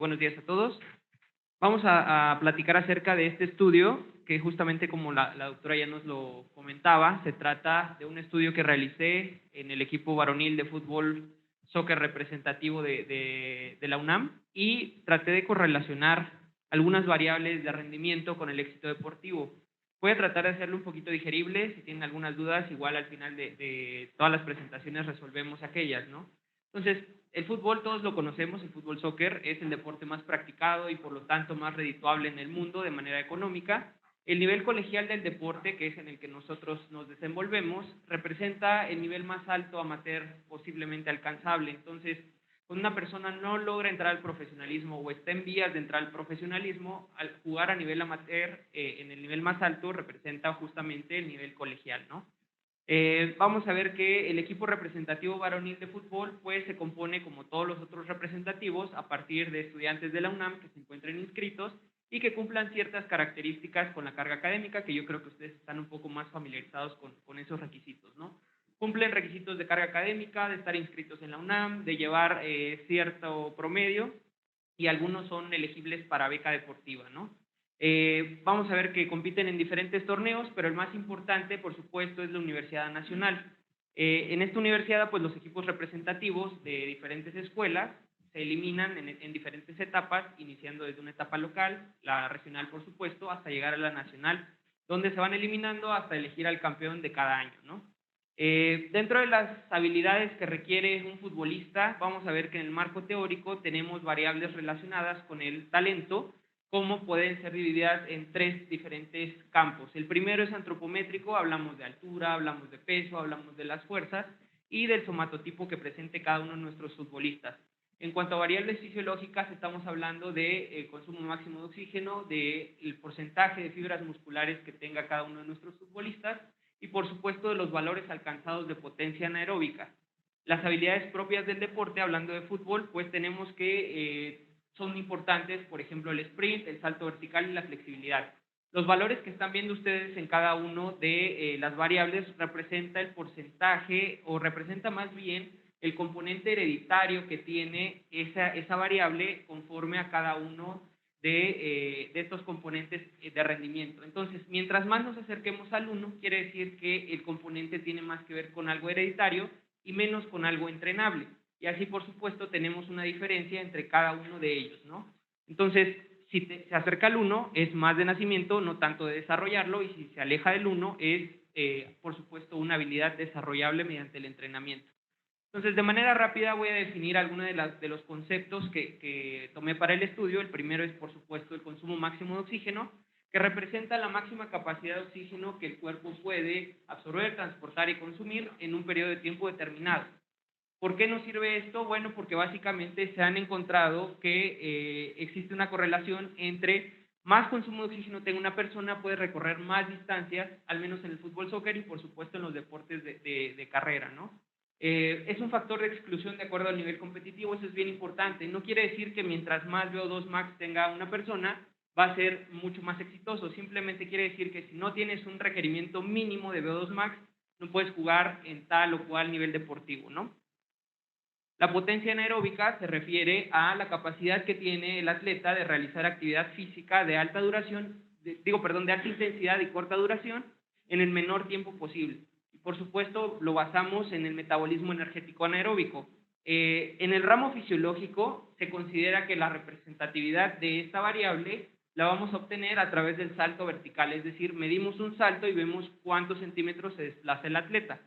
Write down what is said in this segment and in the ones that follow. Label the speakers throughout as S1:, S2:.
S1: Buenos días a todos. Vamos a platicar acerca de este estudio, que justamente como la doctora ya nos lo comentaba, se trata de un estudio que realicé en el equipo varonil de fútbol soccer representativo de la UNAM y traté de correlacionar algunas variables de rendimiento con el éxito deportivo. Voy a tratar de hacerlo un poquito digerible. Si tienen algunas dudas, igual al final de todas las presentaciones resolvemos aquellas, ¿no? Entonces, el fútbol todos lo conocemos, el fútbol soccer es el deporte más practicado y por lo tanto más redituable en el mundo de manera económica. El nivel colegial del deporte, que es en el que nosotros nos desenvolvemos, representa el nivel más alto amateur posiblemente alcanzable. Entonces, cuando una persona no logra entrar al profesionalismo o está en vías de entrar al profesionalismo, al jugar a nivel amateur en el nivel más alto representa justamente el nivel colegial, ¿no? Vamos a ver que el equipo representativo varonil de fútbol pues se compone como todos los otros representativos a partir de estudiantes de la UNAM que se encuentren inscritos y que cumplan ciertas características con la carga académica, que yo creo que ustedes están un poco más familiarizados con esos requisitos, ¿no? Cumplen requisitos de carga académica, de estar inscritos en la UNAM, de llevar cierto promedio y algunos son elegibles para beca deportiva, ¿no? Vamos a ver que compiten en diferentes torneos, pero el más importante, por supuesto, es la Universidad Nacional. En esta universidad, pues los equipos representativos de diferentes escuelas se eliminan en diferentes etapas, iniciando desde una etapa local, la regional, por supuesto, hasta llegar a la nacional, donde se van eliminando hasta elegir al campeón de cada año, ¿no? Dentro de las habilidades que requiere un futbolista, vamos a ver que en el marco teórico tenemos variables relacionadas con el talento, como pueden ser divididas en tres diferentes campos. El primero es antropométrico, hablamos de altura, hablamos de peso, hablamos de las fuerzas y del somatotipo que presente cada uno de nuestros futbolistas. En cuanto a variables fisiológicas, estamos hablando de consumo máximo de oxígeno, del porcentaje de fibras musculares que tenga cada uno de nuestros futbolistas y por supuesto de los valores alcanzados de potencia anaeróbica. Las habilidades propias del deporte, hablando de fútbol, pues tenemos que son importantes, por ejemplo, el sprint, el salto vertical y la flexibilidad. Los valores que están viendo ustedes en cada uno de las variables representa el porcentaje o representa más bien el componente hereditario que tiene esa variable conforme a cada uno de estos componentes de rendimiento. Entonces, mientras más nos acerquemos al 1, quiere decir que el componente tiene más que ver con algo hereditario y menos con algo entrenable. Y así, por supuesto, tenemos una diferencia entre cada uno de ellos, ¿no? Entonces, si se acerca al 1, es más de nacimiento, no tanto de desarrollarlo, y si se aleja del 1, es, por supuesto, una habilidad desarrollable mediante el entrenamiento. Entonces, de manera rápida voy a definir algunos de los conceptos que tomé para el estudio. El primero es, por supuesto, el consumo máximo de oxígeno, que representa la máxima capacidad de oxígeno que el cuerpo puede absorber, transportar y consumir en un periodo de tiempo determinado. ¿Por qué nos sirve esto? Bueno, porque básicamente se han encontrado que existe una correlación entre más consumo de oxígeno tenga una persona, puede recorrer más distancias, al menos en el fútbol soccer y por supuesto en los deportes de carrera, ¿no? Es un factor de exclusión de acuerdo al nivel competitivo, eso es bien importante. No quiere decir que mientras más VO2 max tenga una persona, va a ser mucho más exitoso. Simplemente quiere decir que si no tienes un requerimiento mínimo de VO2 max, no puedes jugar en tal o cual nivel deportivo, ¿no? La potencia anaeróbica se refiere a la capacidad que tiene el atleta de realizar actividad física de alta duración, de alta intensidad y corta duración en el menor tiempo posible. Y por supuesto, lo basamos en el metabolismo energético anaeróbico. En el ramo fisiológico se considera que la representatividad de esta variable la vamos a obtener a través del salto vertical, es decir, medimos un salto y vemos cuántos centímetros se desplaza el atleta.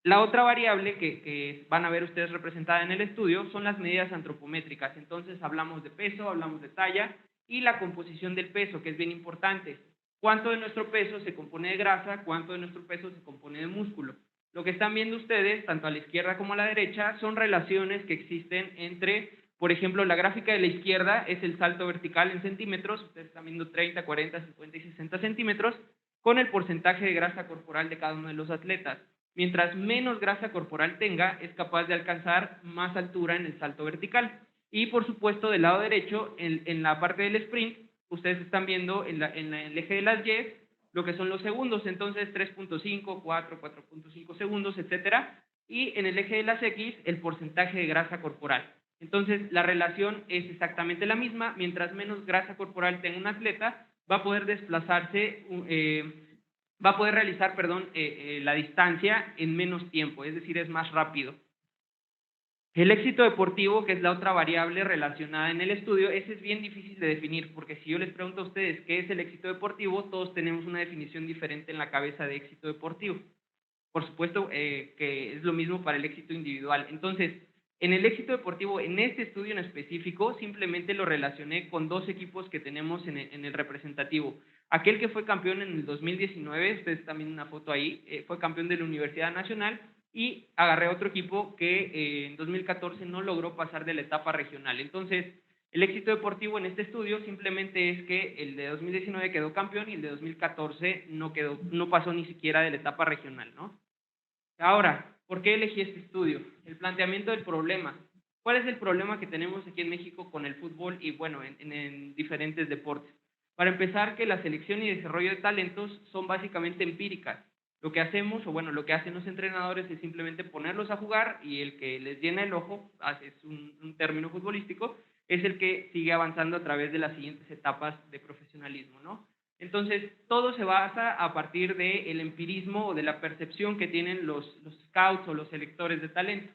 S1: La otra variable que van a ver ustedes representada en el estudio son las medidas antropométricas. Entonces hablamos de peso, hablamos de talla y la composición del peso, que es bien importante. ¿Cuánto de nuestro peso se compone de grasa? ¿Cuánto de nuestro peso se compone de músculo? Lo que están viendo ustedes, tanto a la izquierda como a la derecha, son relaciones que existen entre, por ejemplo, la gráfica de la izquierda es el salto vertical en centímetros, ustedes están viendo 30, 40, 50 y 60 centímetros, con el porcentaje de grasa corporal de cada uno de los atletas. Mientras menos grasa corporal tenga, es capaz de alcanzar más altura en el salto vertical. Y por supuesto, del lado derecho, en la parte del sprint, ustedes están viendo en el eje de las Y lo que son los segundos, entonces 3.5, 4, 4.5 segundos, etcétera. Y en el eje de las X, el porcentaje de grasa corporal. Entonces, la relación es exactamente la misma. Mientras menos grasa corporal tenga un atleta, va a poder desplazarse, va a poder realizar, perdón, la distancia en menos tiempo, es decir, es más rápido. El éxito deportivo, que es la otra variable relacionada en el estudio, ese es bien difícil de definir, porque si yo les pregunto a ustedes qué es el éxito deportivo, todos tenemos una definición diferente en la cabeza de éxito deportivo. Por supuesto que es lo mismo para el éxito individual. Entonces, en el éxito deportivo, en este estudio en específico, simplemente lo relacioné con dos equipos que tenemos en el representativo. Aquel que fue campeón en el 2019, ustedes también una foto ahí, fue campeón de la Universidad Nacional, y agarré otro equipo que en 2014 no logró pasar de la etapa regional. Entonces, el éxito deportivo en este estudio simplemente es que el de 2019 quedó campeón y el de 2014 no pasó ni siquiera de la etapa regional, ¿no? Ahora, ¿por qué elegí este estudio? El planteamiento del problema. ¿Cuál es el problema que tenemos aquí en México con el fútbol y, bueno, en diferentes deportes? Para empezar, que la selección y desarrollo de talentos son básicamente empíricas. Lo que hacemos, o bueno, lo que hacen los entrenadores es simplemente ponerlos a jugar y el que les llena el ojo, es un término futbolístico, es el que sigue avanzando a través de las siguientes etapas de profesionalismo, ¿no? Entonces, todo se basa a partir del empirismo o de la percepción que tienen los scouts o los selectores de talento.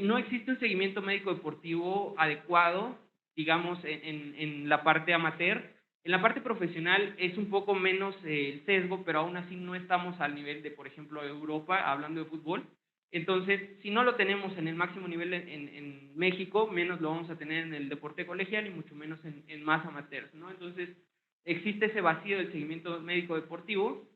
S1: No existe un seguimiento médico deportivo adecuado, digamos, en la parte amateur. En la parte profesional es un poco menos el sesgo, pero aún así no estamos al nivel de, por ejemplo, Europa, hablando de fútbol. Entonces, si no lo tenemos en el máximo nivel en México, menos lo vamos a tener en el deporte colegial y mucho menos en más amateurs, ¿no? Entonces, existe ese vacío del seguimiento médico deportivo.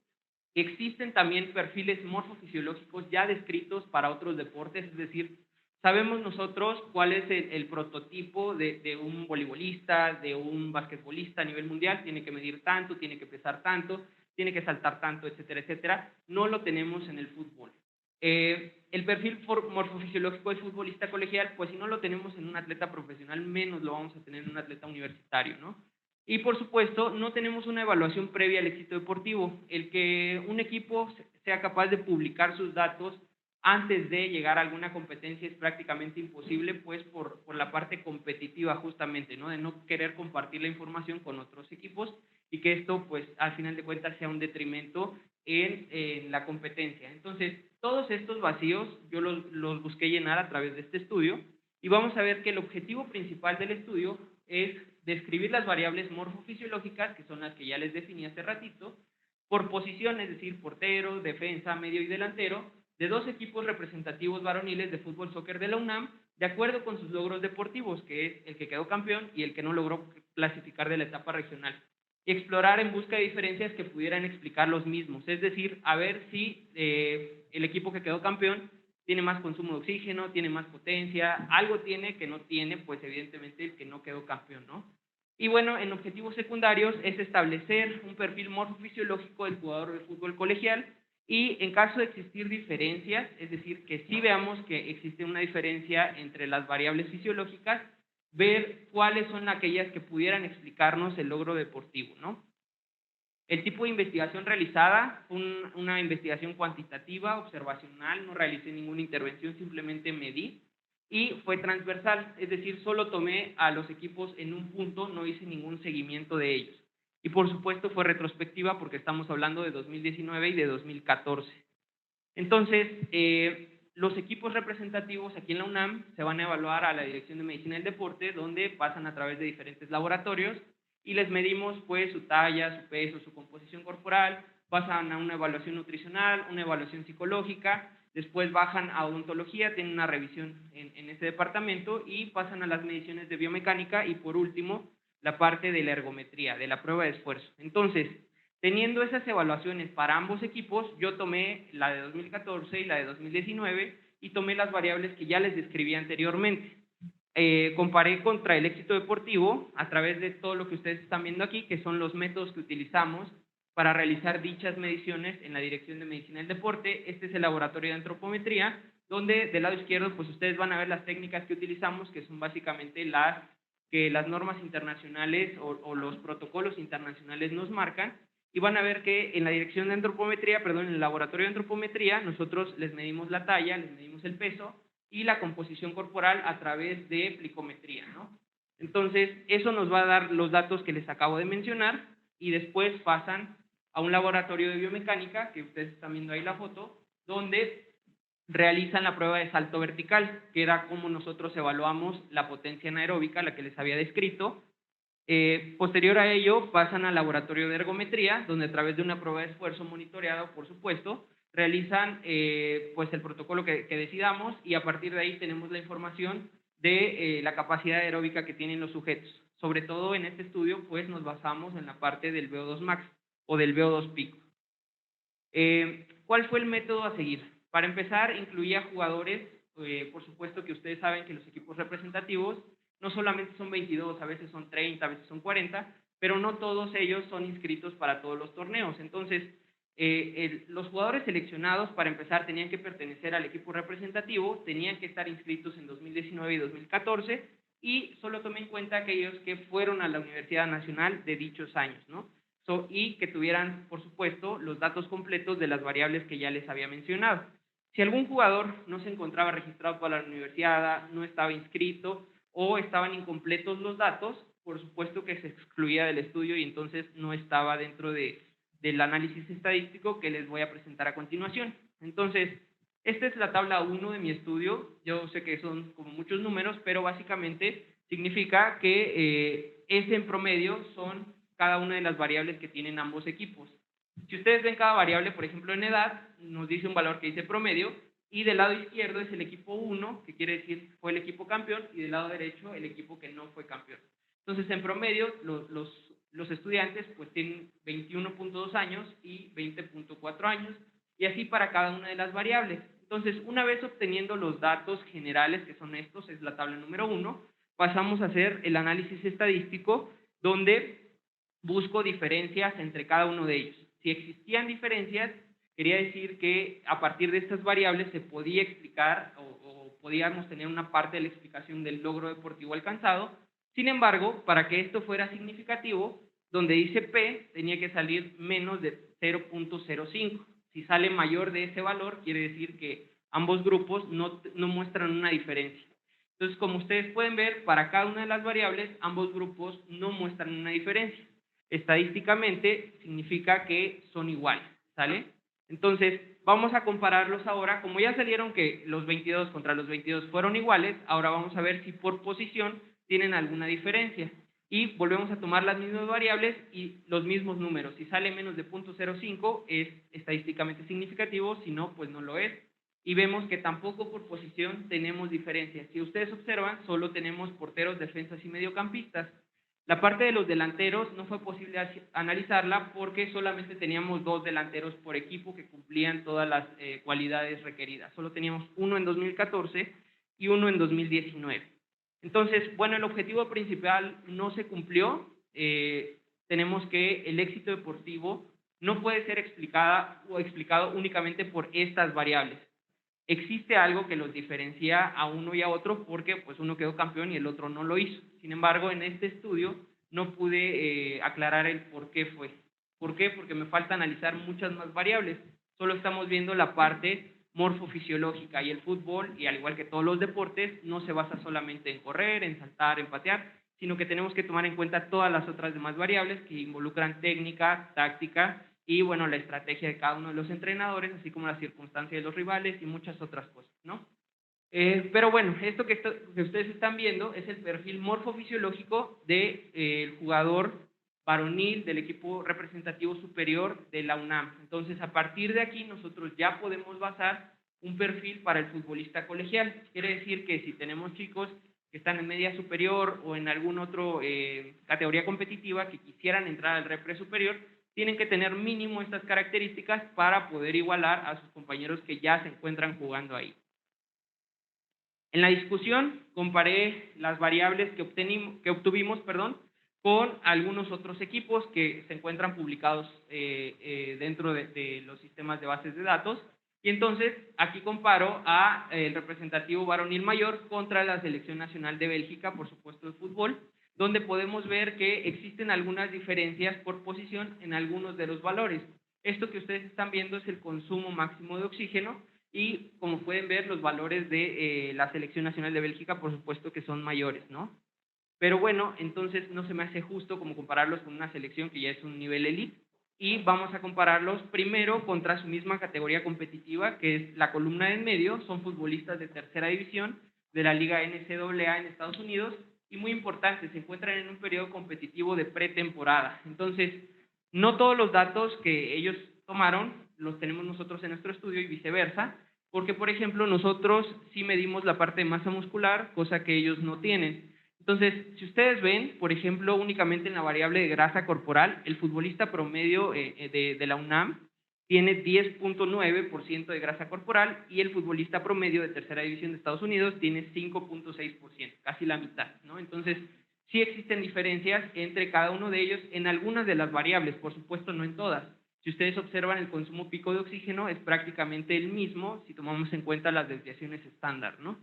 S1: Existen también perfiles morfofisiológicos ya descritos para otros deportes, es decir, sabemos nosotros cuál es el prototipo de un voleibolista, de un basquetbolista a nivel mundial, tiene que medir tanto, tiene que pesar tanto, tiene que saltar tanto, etcétera, etcétera. No lo tenemos en el fútbol. El perfil morfofisiológico del futbolista colegial, pues si no lo tenemos en un atleta profesional, menos lo vamos a tener en un atleta universitario, ¿no? Y por supuesto, no tenemos una evaluación previa al éxito deportivo. El que un equipo sea capaz de publicar sus datos antes de llegar a alguna competencia es prácticamente imposible, pues por la parte competitiva justamente, ¿no? De no querer compartir la información con otros equipos y que esto, pues, al final de cuentas sea un detrimento en la competencia. Entonces, todos estos vacíos yo los busqué llenar a través de este estudio y vamos a ver que el objetivo principal del estudio es describir las variables morfofisiológicas, que son las que ya les definí hace ratito, por posición, es decir, portero, defensa, medio y delantero, de dos equipos representativos varoniles de fútbol soccer de la UNAM, de acuerdo con sus logros deportivos, que es el que quedó campeón y el que no logró clasificar de la etapa regional. Y explorar en busca de diferencias que pudieran explicar los mismos, es decir, a ver si el equipo que quedó campeón tiene más consumo de oxígeno, tiene más potencia, algo tiene que no tiene, pues evidentemente el que no quedó campeón, ¿no? Y bueno, en objetivos secundarios es establecer un perfil morfofisiológico del jugador de fútbol colegial y en caso de existir diferencias, es decir, que sí veamos que existe una diferencia entre las variables fisiológicas, ver cuáles son aquellas que pudieran explicarnos el logro deportivo, ¿no? El tipo de investigación realizada fue una investigación cuantitativa, observacional, no realicé ninguna intervención, simplemente medí y fue transversal, es decir, solo tomé a los equipos en un punto, no hice ningún seguimiento de ellos. Y por supuesto fue retrospectiva porque estamos hablando de 2019 y de 2014. Entonces, los equipos representativos aquí en la UNAM se van a evaluar a la Dirección de Medicina del Deporte, donde pasan a través de diferentes laboratorios y les medimos pues su talla, su peso, su composición corporal, pasan a una evaluación nutricional, una evaluación psicológica, después bajan a odontología, tienen una revisión en ese departamento y pasan a las mediciones de biomecánica y por último la parte de la ergometría, de la prueba de esfuerzo. Entonces, teniendo esas evaluaciones para ambos equipos, yo tomé la de 2014 y la de 2019 y tomé las variables que ya les describí anteriormente. Comparé contra el éxito deportivo a través de todo lo que ustedes están viendo aquí, que son los métodos que utilizamos para realizar dichas mediciones en la Dirección de Medicina del Deporte. Este es el laboratorio de antropometría, donde del lado izquierdo pues ustedes van a ver las técnicas que utilizamos, que son básicamente las que las normas internacionales o los protocolos internacionales nos marcan, y van a ver que en la dirección de antropometría, perdón, en el laboratorio de antropometría, nosotros les medimos la talla, les medimos el peso, y la composición corporal a través de plicometría, ¿no? Entonces, eso nos va a dar los datos que les acabo de mencionar y después pasan a un laboratorio de biomecánica, que ustedes están viendo ahí la foto, donde realizan la prueba de salto vertical, que era como nosotros evaluamos la potencia anaeróbica, la que les había descrito. Posterior a ello, pasan al laboratorio de ergometría, donde a través de una prueba de esfuerzo monitoreado, por supuesto, realizan pues el protocolo que decidamos y a partir de ahí tenemos la información de la capacidad aeróbica que tienen los sujetos. Sobre todo en este estudio, pues nos basamos en la parte del VO2 max o del VO2 pico. ¿Cuál fue el método a seguir? Para empezar, incluía jugadores, por supuesto que ustedes saben que los equipos representativos no solamente son 22, a veces son 30, a veces son 40, pero no todos ellos son inscritos para todos los torneos. Entonces, los jugadores seleccionados, para empezar, tenían que pertenecer al equipo representativo, tenían que estar inscritos en 2019 y 2014, y solo tomé en cuenta aquellos que fueron a la Universidad Nacional de dichos años, ¿no? Y que tuvieran, por supuesto, los datos completos de las variables que ya les había mencionado. Si algún jugador no se encontraba registrado para la universidad, no estaba inscrito o estaban incompletos los datos, por supuesto que se excluía del estudio y entonces no estaba dentro del análisis estadístico que les voy a presentar a continuación. Entonces, esta es la tabla 1 de mi estudio. Yo sé que son como muchos números, pero básicamente significa que ese en promedio son cada una de las variables que tienen ambos equipos. Si ustedes ven cada variable, por ejemplo, en edad, nos dice un valor que dice promedio, y del lado izquierdo es el equipo 1, que quiere decir fue el equipo campeón, y del lado derecho el equipo que no fue campeón. Entonces, en promedio, los estudiantes pues tienen 21.2 años y 20.4 años, y así para cada una de las variables. Entonces, una vez obteniendo los datos generales, que son estos, es la tabla número 1, pasamos a hacer el análisis estadístico, donde busco diferencias entre cada uno de ellos. Si existían diferencias, quería decir que a partir de estas variables se podía explicar o podíamos tener una parte de la explicación del logro deportivo alcanzado. Sin embargo, para que esto fuera significativo, donde dice P, tenía que salir menos de 0.05. Si sale mayor de ese valor, quiere decir que ambos grupos no muestran una diferencia. Entonces, como ustedes pueden ver, para cada una de las variables, ambos grupos no muestran una diferencia. Estadísticamente significa que son iguales, ¿sale? Entonces, vamos a compararlos ahora. Como ya salieron que los 22 contra los 22 fueron iguales, ahora vamos a ver si por posición tienen alguna diferencia. Y volvemos a tomar las mismas variables y los mismos números. Si sale menos de 0.05 es estadísticamente significativo, si no, pues no lo es. Y vemos que tampoco por posición tenemos diferencias. Si ustedes observan, solo tenemos porteros, defensas y mediocampistas. La parte de los delanteros no fue posible analizarla porque solamente teníamos 2 delanteros por equipo que cumplían todas las cualidades requeridas. Solo teníamos uno en 2014 y uno en 2019. Entonces, bueno, el objetivo principal no se cumplió. Tenemos que el éxito deportivo no puede ser explicado únicamente por estas variables. Existe algo que los diferencia a uno y a otro porque pues uno quedó campeón y el otro no lo hizo. Sin embargo, en este estudio no pude aclarar el por qué fue. ¿Por qué? Porque me falta analizar muchas más variables. Solo estamos viendo la parte morfofisiológica y el fútbol, y al igual que todos los deportes, no se basa solamente en correr, en saltar, en patear, sino que tenemos que tomar en cuenta todas las otras demás variables que involucran técnica, táctica y, bueno, la estrategia de cada uno de los entrenadores, así como la circunstancia de los rivales y muchas otras cosas, ¿no? Pero bueno, esto que ustedes están viendo es el perfil morfofisiológico del jugador varonil del equipo representativo superior de la UNAM. Entonces, a partir de aquí, nosotros ya podemos basar un perfil para el futbolista colegial. Quiere decir que si tenemos chicos que están en media superior o en alguna otra categoría competitiva que quisieran entrar al repre superior, tienen que tener mínimo estas características para poder igualar a sus compañeros que ya se encuentran jugando ahí. En la discusión comparé las variables que obtuvimos con algunos otros equipos que se encuentran publicados dentro de los sistemas de bases de datos. Y entonces aquí comparo a el representativo varonil mayor contra la selección nacional de Bélgica, por supuesto de fútbol, donde podemos ver que existen algunas diferencias por posición en algunos de los valores. Esto que ustedes están viendo es el consumo máximo de oxígeno Y como pueden ver, los valores de la Selección Nacional de Bélgica, por supuesto que son mayores, ¿no? Pero bueno, entonces no se me hace justo como compararlos con una selección que ya es un nivel elite, y vamos a compararlos primero contra su misma categoría competitiva, que es la columna de en medio. Son futbolistas de tercera división de la Liga NCAA en Estados Unidos, y muy importante, se encuentran en un periodo competitivo de pretemporada. Entonces, no todos los datos que ellos tomaron los tenemos nosotros en nuestro estudio y viceversa, porque por ejemplo nosotros sí medimos la parte de masa muscular, cosa que ellos no tienen. Entonces, si ustedes ven, por ejemplo, únicamente en la variable de grasa corporal, el futbolista promedio de la UNAM tiene 10.9% de grasa corporal, y el futbolista promedio de tercera división de Estados Unidos tiene 5.6%, casi la mitad, ¿no? Entonces, sí existen diferencias entre cada uno de ellos en algunas de las variables, por supuesto no en todas. Si ustedes observan, el consumo pico de oxígeno es prácticamente el mismo si tomamos en cuenta las desviaciones estándar, ¿no?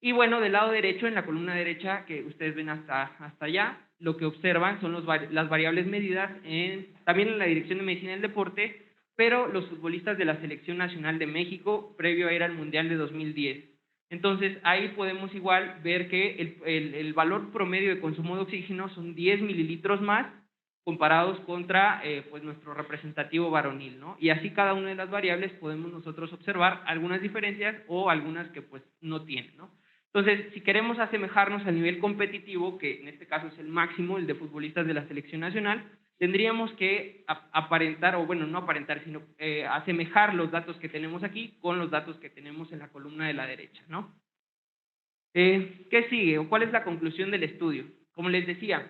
S1: Y bueno, del lado derecho, en la columna derecha que ustedes ven hasta allá, lo que observan son las variables medidas también en la Dirección de Medicina del Deporte, pero los futbolistas de la Selección Nacional de México previo a ir al Mundial de 2010. Entonces, ahí podemos igual ver que el valor promedio de consumo de oxígeno son 10 mililitros más comparados contra pues nuestro representativo varonil, ¿no? Y así cada una de las variables podemos nosotros observar algunas diferencias o algunas que pues no tienen, ¿no? Entonces, si queremos asemejarnos al nivel competitivo, que en este caso es el máximo, el de futbolistas de la selección nacional, tendríamos que aparentar, o bueno, no aparentar, sino asemejar los datos que tenemos aquí con los datos que tenemos en la columna de la derecha, ¿no? ¿Qué sigue? ¿O cuál es la conclusión del estudio? Como les decía,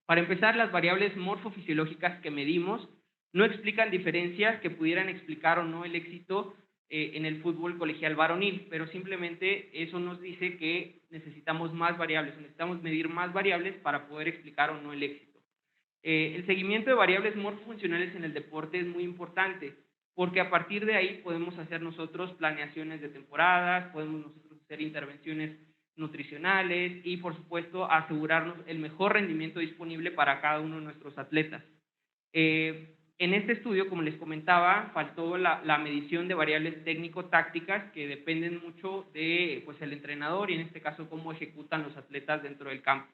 S1: para empezar, las variables morfofisiológicas que medimos no explican diferencias que pudieran explicar o no el éxito en el fútbol colegial varonil, pero simplemente eso nos dice que necesitamos más variables, necesitamos medir más variables para poder explicar o no el éxito. El seguimiento de variables morfofuncionales en el deporte es muy importante, porque a partir de ahí podemos hacer nosotros planeaciones de temporadas, podemos nosotros hacer intervenciones nutricionales y, por supuesto, asegurarnos el mejor rendimiento disponible para cada uno de nuestros atletas. En este estudio, como les comentaba, faltó la medición de variables técnico-tácticas que dependen mucho de pues, el entrenador y en este caso cómo ejecutan los atletas dentro del campo.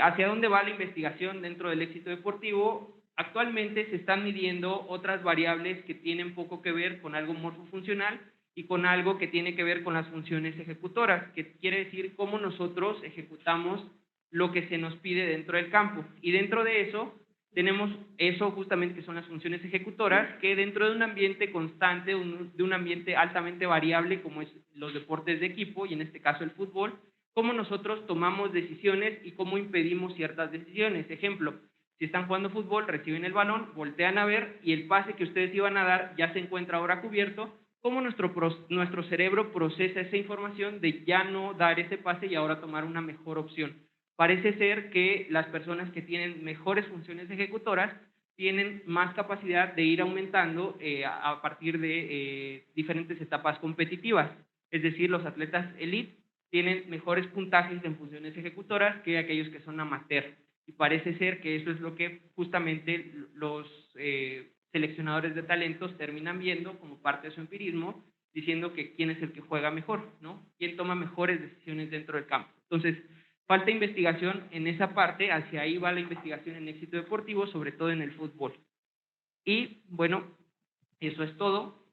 S1: ¿Hacia dónde va la investigación dentro del éxito deportivo? Actualmente se están midiendo otras variables que tienen poco que ver con algo morfofuncional y con algo que tiene que ver con las funciones ejecutoras, que quiere decir cómo nosotros ejecutamos lo que se nos pide dentro del campo. Y dentro de eso tenemos eso justamente que son las funciones ejecutoras, que dentro de un ambiente constante, de un ambiente altamente variable como es los deportes de equipo y en este caso el fútbol, cómo nosotros tomamos decisiones y cómo impedimos ciertas decisiones. Ejemplo, si están jugando fútbol, reciben el balón, voltean a ver y el pase que ustedes iban a dar ya se encuentra ahora cubierto, cómo nuestro cerebro procesa esa información de ya no dar ese pase y ahora tomar una mejor opción. Parece ser que las personas que tienen mejores funciones ejecutoras tienen más capacidad de ir aumentando a partir de diferentes etapas competitivas. Es decir, los atletas elite tienen mejores puntajes en funciones ejecutoras que aquellos que son amateur. Y parece ser que eso es lo que justamente los seleccionadores de talentos terminan viendo como parte de su empirismo, diciendo que quién es el que juega mejor, ¿no? Quién toma mejores decisiones dentro del campo. Entonces, falta investigación en esa parte, hacia ahí va la investigación en éxito deportivo, sobre todo en el fútbol. Y bueno, eso es todo.